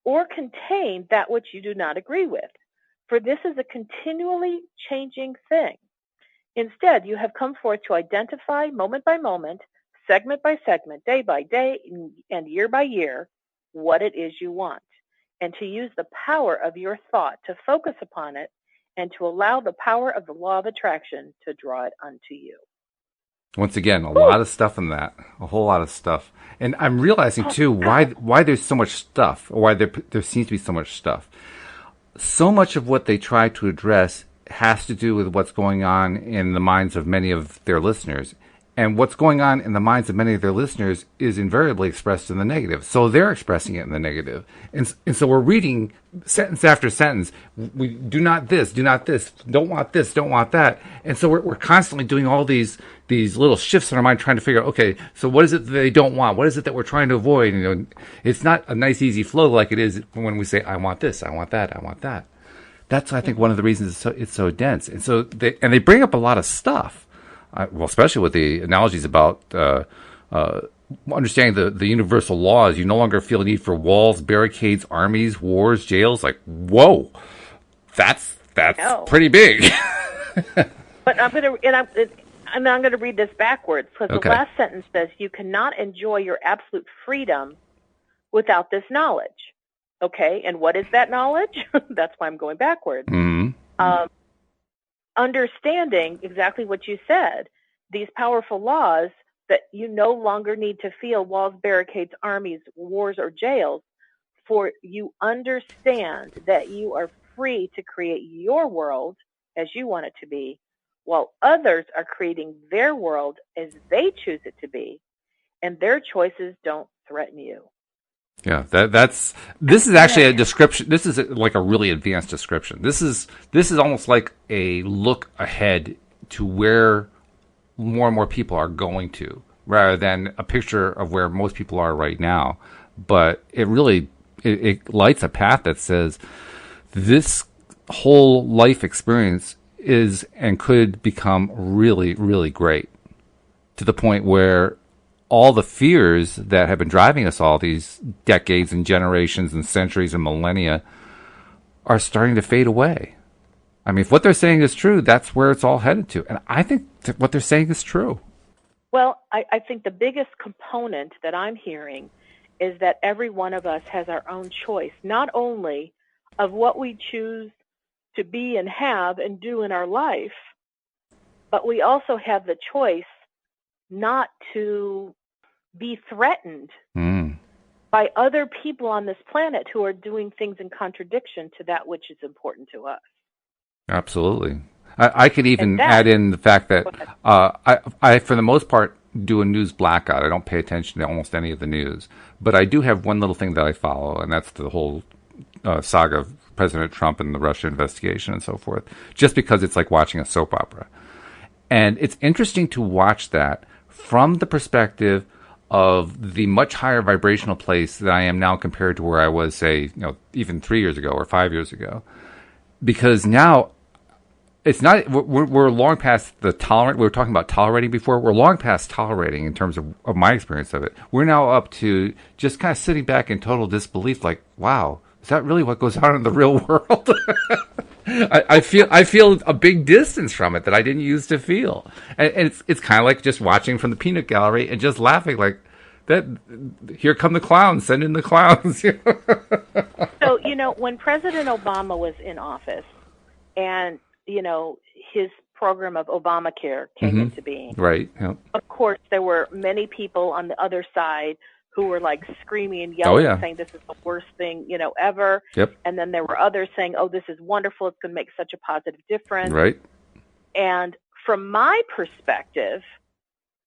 or contain that which you do not agree with, for this is a continually changing thing. Instead, you have come forth to identify moment by moment, segment by segment, day by day, and year by year, what it is you want, and to use the power of your thought to focus upon it and to allow the power of the law of attraction to draw it unto you. Once again, a lot of stuff in that, a whole lot of stuff. And I'm realizing, too, why there's so much stuff, or why there seems to be so much stuff. So much of what they try to address has to do with what's going on in the minds of many of their listeners. And what's going on in the minds of many of their listeners is invariably expressed in the negative. So they're expressing it in the negative. And so we're reading sentence after sentence. We do not this, don't want this, don't want that. And so we're constantly doing all these little shifts in our mind, trying to figure out, okay, so what is it that they don't want? What is it that we're trying to avoid? You know, it's not a nice, easy flow like it is when we say, I want this, I want that, I want that. That's, I think, one of the reasons it's so dense. And so they bring up a lot of stuff. Well, especially with the analogies about understanding the universal laws. You no longer feel a need for walls, barricades, armies, wars, jails. Like, whoa, that's pretty big. But I'm going to read this backwards, because the last sentence says you cannot enjoy your absolute freedom without this knowledge. Okay, and what is that knowledge? That's why I'm going backwards. Mm-hmm. Understanding exactly what you said, these powerful laws that you no longer need to feel walls, barricades, armies, wars, or jails, for you understand that you are free to create your world as you want it to be, while others are creating their world as they choose it to be, and their choices don't threaten you. Yeah, this is actually a description. This is like a really advanced description. This is almost like a look ahead to where more and more people are going to, rather than a picture of where most people are right now. But it really it lights a path that says this whole life experience is and could become really, really great, to the point where all the fears that have been driving us all these decades and generations and centuries and millennia are starting to fade away. I mean, if what they're saying is true, that's where it's all headed to. And I think that what they're saying is true. Well, I think the biggest component that I'm hearing is that every one of us has our own choice, not only of what we choose to be and have and do in our life, but we also have the choice not to be threatened by other people on this planet who are doing things in contradiction to that which is important to us. Absolutely. I could even add in the fact that I, for the most part, do a news blackout. I don't pay attention to almost any of the news. But I do have one little thing that I follow, and that's the whole saga of President Trump and the Russia investigation and so forth, just because it's like watching a soap opera. And it's interesting to watch that from the perspective of the much higher vibrational place that I am now compared to where I was, say, even 3 years ago or 5 years ago. Because now it's not, we're long past the tolerant. We were talking about tolerating before. We're long past tolerating in terms of my experience of it. We're now up to just kind of sitting back in total disbelief, like, wow, is that really what goes on in the real world? I feel a big distance from it that I didn't used to feel, and it's kind of like just watching from the peanut gallery and just laughing like that. Here come the clowns, send in the clowns. So when President Obama was in office, and his program of Obamacare came into being, right? Yep. Of course, there were many people on the other side who were like screaming and yelling, saying this is the worst thing, ever. Yep. And then there were others saying, oh, this is wonderful. It's going to make such a positive difference. Right. And from my perspective,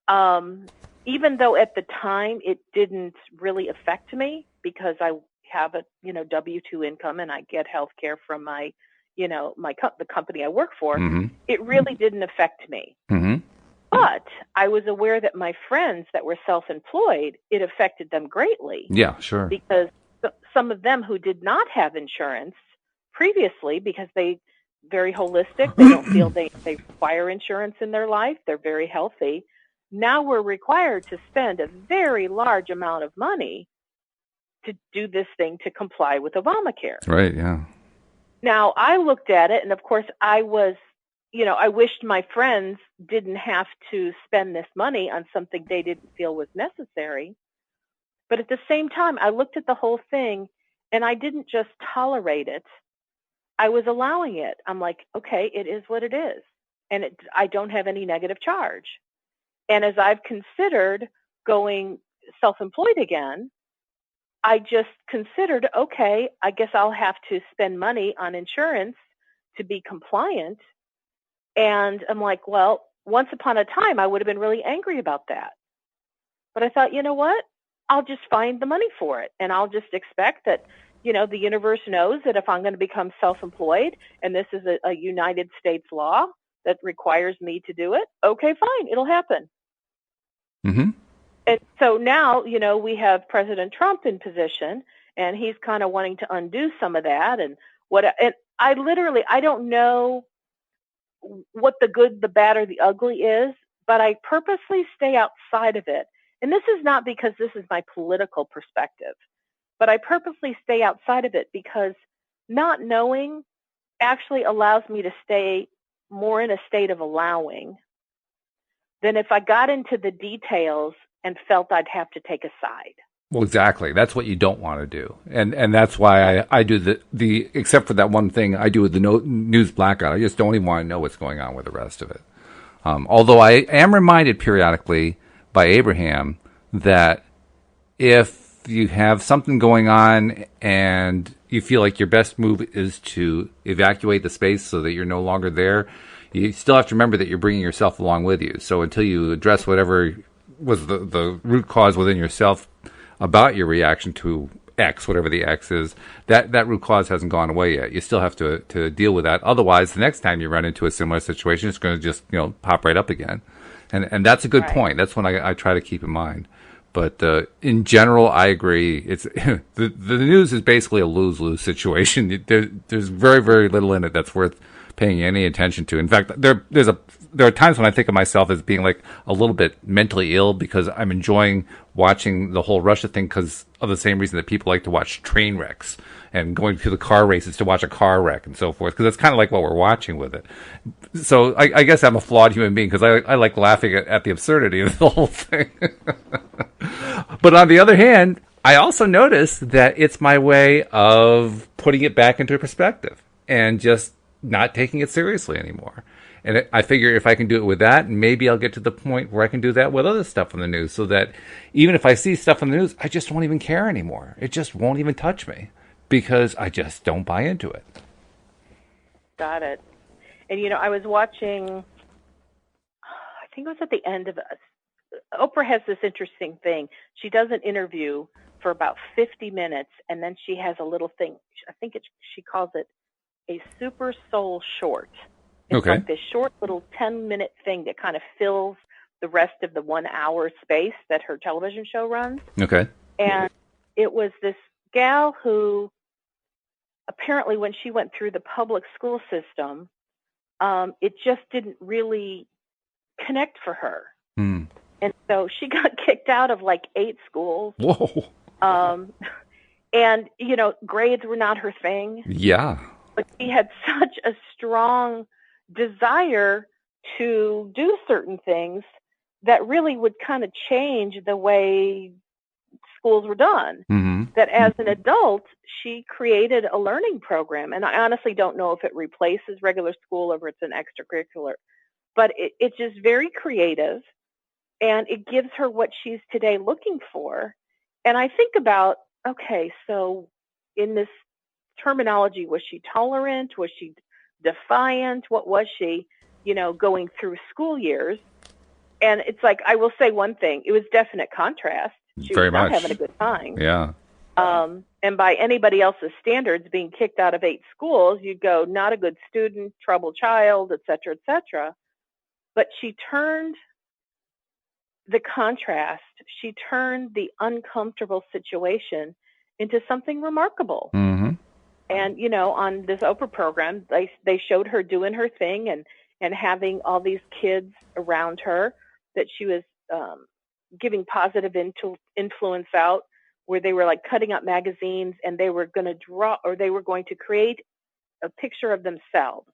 even though at the time it didn't really affect me because I have a, W-2 income and I get health care from my, the company I work for, it really didn't affect me. But I was aware that my friends that were self-employed, it affected them greatly. Yeah, sure. Because some of them who did not have insurance previously, because they very holistic, they don't feel they require insurance in their life, they're very healthy, now we're required to spend a very large amount of money to do this thing to comply with Obamacare. Right, yeah. Now, I looked at it, and of course, I was I wished my friends didn't have to spend this money on something they didn't feel was necessary. But at the same time, I looked at the whole thing and I didn't just tolerate it. I was allowing it. I'm like, okay, it is what it is. And I don't have any negative charge. And as I've considered going self-employed again, I just considered, okay, I guess I'll have to spend money on insurance to be compliant. And I'm like, well, once upon a time, I would have been really angry about that. But I thought, you know what? I'll just find the money for it. And I'll just expect that, the universe knows that if I'm going to become self-employed, and this is a United States law that requires me to do it, okay, fine, it'll happen. And so now, we have President Trump in position, and he's kind of wanting to undo some of that. And I don't know what the good, the bad, or the ugly is, but I purposely stay outside of it. And this is not because this is my political perspective, but I purposely stay outside of it because not knowing actually allows me to stay more in a state of allowing than if I got into the details and felt I'd have to take a side. Well, exactly. That's what you don't want to do. And that's why I do the except for that one thing I do with the news blackout. I just don't even want to know what's going on with the rest of it. Although I am reminded periodically by Abraham that if you have something going on and you feel like your best move is to evacuate the space so that you're no longer there, you still have to remember that you're bringing yourself along with you. So until you address whatever was the root cause within yourself about your reaction to X, whatever the X is, that root cause hasn't gone away yet. You still have to deal with that. Otherwise, the next time you run into a similar situation, it's going to just pop right up again. And that's a good point. That's what I try to keep in mind. But in general, I agree. It's the news is basically a lose-lose situation. There's very, very little in it that's worth paying any attention to. In fact, there are times when I think of myself as being like a little bit mentally ill because I'm enjoying watching the whole Russia thing because of the same reason that people like to watch train wrecks and going to the car races to watch a car wreck and so forth, because that's kind of like what we're watching with it. So I guess I'm a flawed human being because I like laughing at the absurdity of the whole thing. But on the other hand, I also notice that it's my way of putting it back into perspective and just not taking it seriously anymore. And I figure if I can do it with that, maybe I'll get to the point where I can do that with other stuff on the news, so that even if I see stuff on the news, I just won't even care anymore. It just won't even touch me because I just don't buy into it. Got it. And, I was watching, I think it was at the end of Oprah has this interesting thing. She does an interview for about 50 minutes, and then she has a little thing. I think she calls it a Super Soul Short. It's like this short little 10-minute thing that kind of fills the rest of the 1 hour space that her television show runs. Okay. And it was this gal who apparently when she went through the public school system, it just didn't really connect for her. Hmm. And so she got kicked out of like 8 schools. Whoa. And, you know, grades were not her thing. Yeah. But she had such a strong desire to do certain things that really would kind of change the way schools were done. Mm-hmm. That as an adult, she created a learning program. And I honestly don't know if it replaces regular school or if it's an extracurricular. But it's just very creative. And it gives her what she's today looking for. And I think about, okay, so in this terminology, was she tolerant? Was she defiant? What was she, you know, going through school years? And it's like, I will say one thing, it was definite contrast. She Very was not much. having a good time. Yeah. And by anybody else's standards, being kicked out of 8 schools, you'd go, not a good student, troubled child, et cetera, et cetera. But she turned the contrast, she turned the uncomfortable situation into something remarkable. Mm-hmm. And, you know, on this Oprah program, they showed her doing her thing and having all these kids around her that she was giving positive influence out, where they were like cutting up magazines and they were going to draw, or they were going to create a picture of themselves.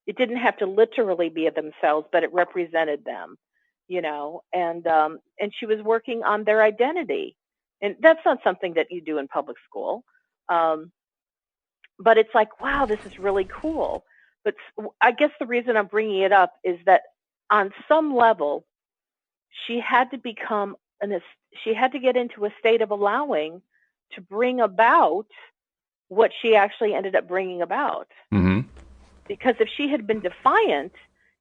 It didn't have to literally be of themselves, but it represented them, you know, and she was working on their identity. And that's not something that you do in public school. But it's like, wow, this is really cool. But I guess the reason I'm bringing it up is that on some level, she had to get into a state of allowing to bring about what she actually ended up bringing about. Mm-hmm. Because if she had been defiant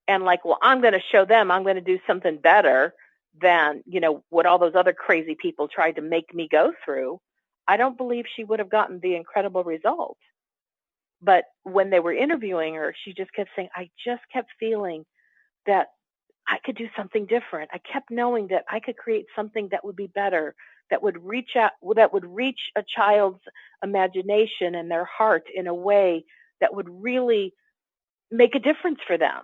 and like, well, I'm going to show them, I'm going to do something better than, you know, what all those other crazy people tried to make me go through, I don't believe she would have gotten the incredible result. But when they were interviewing her, she just kept saying, I just kept feeling that I could do something different. I kept knowing that I could create something that would be better, that would reach out, that would reach a child's imagination and their heart in a way that would really make a difference for them.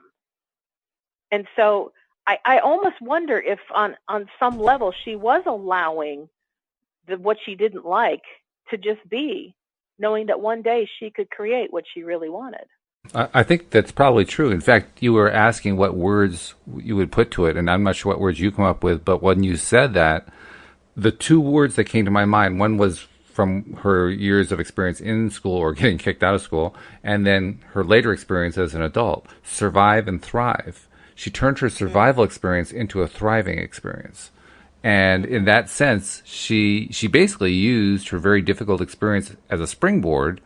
And so I almost wonder if on some level she was allowing what she didn't like to just be, knowing that one day she could create what she really wanted. I think that's probably true. In fact, you were asking what words you would put to it, and I'm not sure what words you come up with, but when you said that, the 2 words that came to my mind, one was from her years of experience in school or getting kicked out of school, and then her later experience as an adult, survive and thrive. She turned her survival experience into a thriving experience. And in that sense, she basically used her very difficult experience as a springboard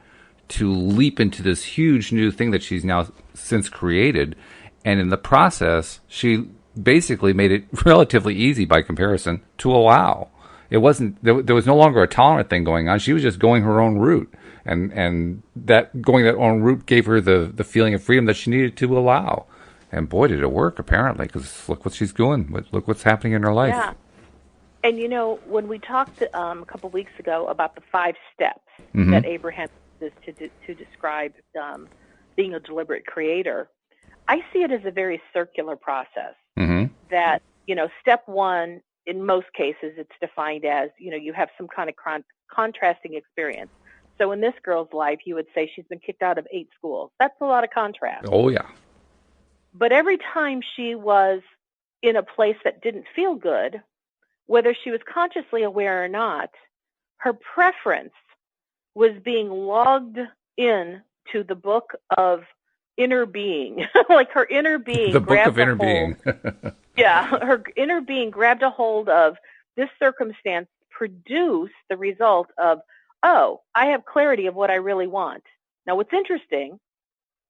to leap into this huge new thing that she's now since created. And in the process, she basically made it relatively easy by comparison to allow. It wasn't, there was no longer a tolerant thing going on. She was just going her own route. And that going that own route gave her the feeling of freedom that she needed to allow. And boy, did it work, apparently, because look what she's doing. Look what's happening in her life. Yeah. And, you know, when we talked a couple weeks ago about the 5 steps that Abraham uses to describe being a deliberate creator, I see it as a very circular process. Mm-hmm. That, you know, step 1, in most cases, it's defined as, you know, you have some kind of contrasting experience. So in this girl's life, you would say she's been kicked out of 8 schools. That's a lot of contrast. Oh, yeah. But every time she was in a place that didn't feel good, whether she was consciously aware or not, her preference was being logged in to the book of inner being. Like her inner being. The book of inner being. Yeah, her inner being grabbed a hold of this circumstance, produced the result of, oh, I have clarity of what I really want. Now, what's interesting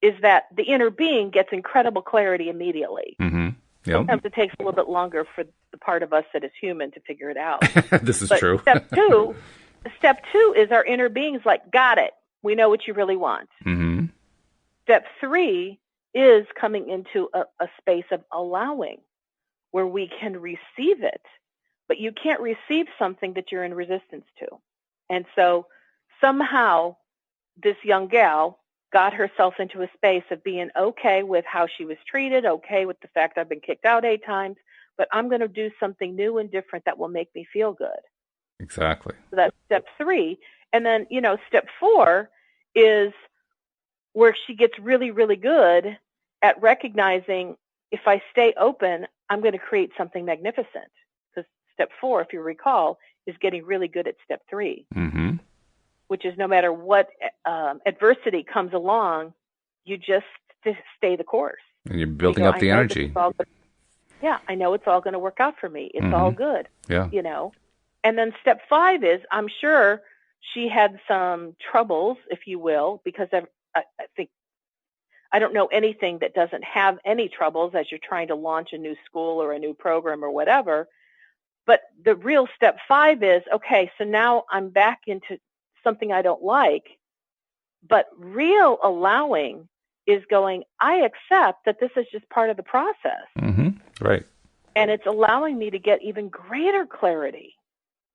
is that the inner being gets incredible clarity immediately. Mm-hmm. Yep. Sometimes it takes a little bit longer for the part of us that is human to figure it out. This is but true. Step two is our inner being's like, got it. We know what you really want. Mm-hmm. Step 3 is coming into a space of allowing, where we can receive it, but you can't receive something that you're in resistance to. And so somehow this young gal got herself into a space of being okay with how she was treated, okay with the fact I've been kicked out 8 times, but I'm going to do something new and different that will make me feel good. Exactly. So that's step 3. And then, step 4 is where she gets really, really good at recognizing if I stay open, I'm going to create something magnificent. Because step 4, if you recall, is getting really good at step 3, which is no matter what adversity comes along, you just stay the course. And you're building up the energy. I know it's all going to work out for me. It's all good. Yeah. And then step 5 is, I'm sure she had some troubles, if you will, because I think I don't know anything that doesn't have any troubles as you're trying to launch a new school or a new program or whatever. But the real step 5 is, okay, so now I'm back into something I don't like, but real allowing is going, I accept that this is just part of the process. Right. And it's allowing me to get even greater clarity.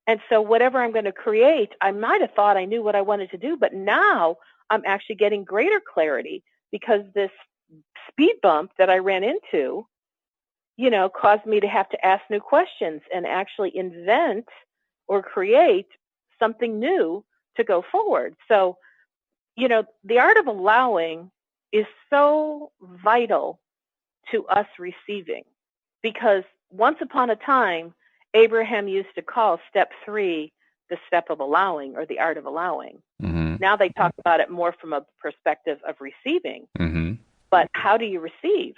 And so whatever I'm going to create, I might have thought I knew what I wanted to do, but now I'm actually getting greater clarity because this speed bump that I ran into, caused me to have to ask new questions and actually invent or create something new to go forward. So, the art of allowing is so vital to us receiving, because once upon a time, Abraham used to call step 3 the step of allowing, or the art of allowing. Now they talk about it more from a perspective of receiving. But how do you receive?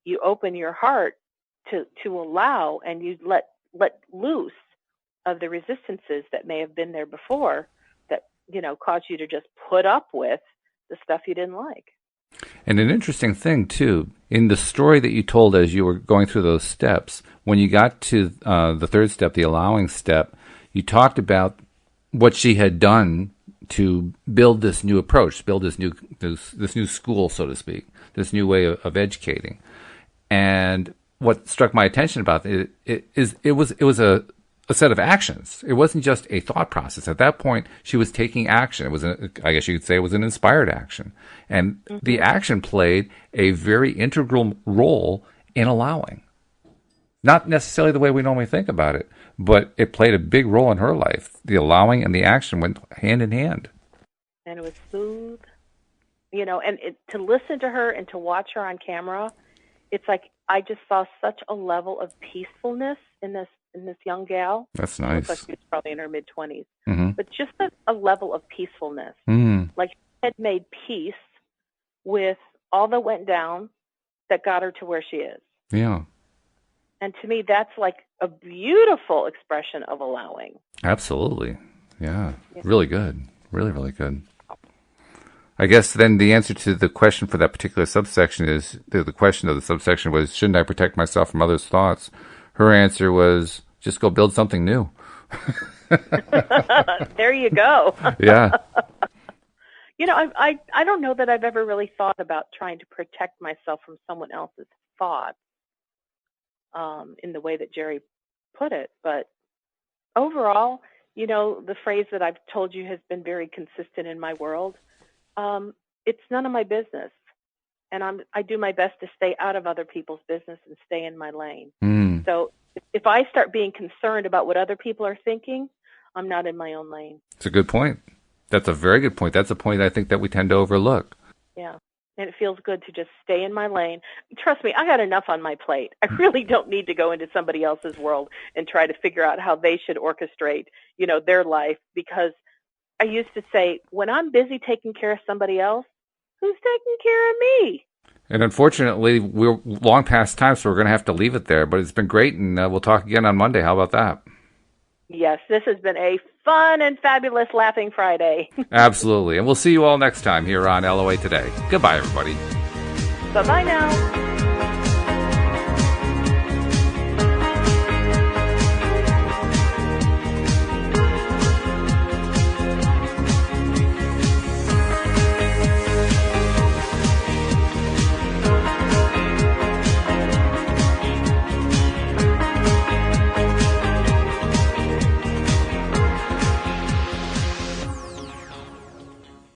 You open your heart to allow, and you let loose of the resistances that may have been there before that, caused you to just put up with the stuff you didn't like. And an interesting thing, too, in the story that you told as you were going through those steps, when you got to the 3rd step, the allowing step, you talked about what she had done to build this new approach, build this new school, so to speak, this new way of educating. And what struck my attention about it was a set of actions. It wasn't just a thought process. At that point, she was taking action. It was, I guess you could say, it was an inspired action. And the action played a very integral role in allowing. Not necessarily the way we normally think about it, but it played a big role in her life. The allowing and the action went hand in hand. And it was smooth, and to listen to her and to watch her on camera, it's like I just saw such a level of peacefulness in this young gal. That's nice. Like she was probably in her mid-20s. But just a level of peacefulness. Like she had made peace with all that went down that got her to where she is. Yeah. And to me, that's like a beautiful expression of allowing. Absolutely. Yeah. Really good. Really, really good. I guess then the answer to the question for that particular subsection is, the question of the subsection was, shouldn't I protect myself from others' thoughts? Her answer was, just go build something new. There you go. Yeah. I don't know that I've ever really thought about trying to protect myself from someone else's thoughts in the way that Jerry put it. But overall, the phrase that I've told you has been very consistent in my world. It's none of my business. And I do my best to stay out of other people's business and stay in my lane. So if I start being concerned about what other people are thinking, I'm not in my own lane. It's a good point. That's a very good point. That's a point I think that we tend to overlook. Yeah. And it feels good to just stay in my lane. Trust me, I got enough on my plate. I really don't need to go into somebody else's world and try to figure out how they should orchestrate, their life. Because I used to say, when I'm busy taking care of somebody else, who's taking care of me? And unfortunately, we're long past time, so we're going to have to leave it there. But it's been great, and we'll talk again on Monday. How about that? Yes, this has been a fun and fabulous Laughing Friday. Absolutely. And we'll see you all next time here on LOA Today. Goodbye, everybody. Bye-bye now.